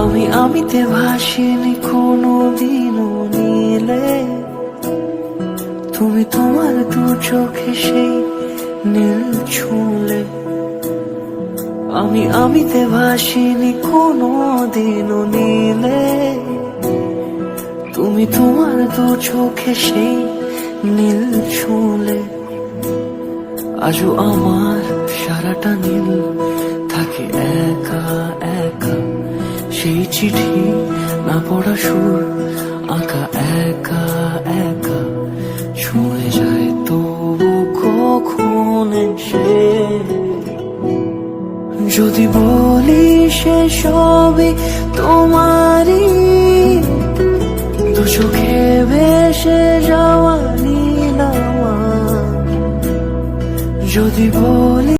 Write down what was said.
আমিতে ভাসিনি কোনো দিনও নীলে, তুমি তোমার দু চোখে সেই নীল ছুঁলে। আমিতে ভাসিনি কোনো দিনও নীলে, তুমি তোমার দু চোখে সেই নীল ছুঁলে। আজও আমার সারাটা নীল থাকে একা একা, সেই চিঠি না পড়া সুর আঁকা একা একা, ছুঁয়ে যায় তবু কখন সে। যদি বলি সে সবই তোমারই, দু চোখে ভেসে যাওয়া নীল আমার। যদি বলি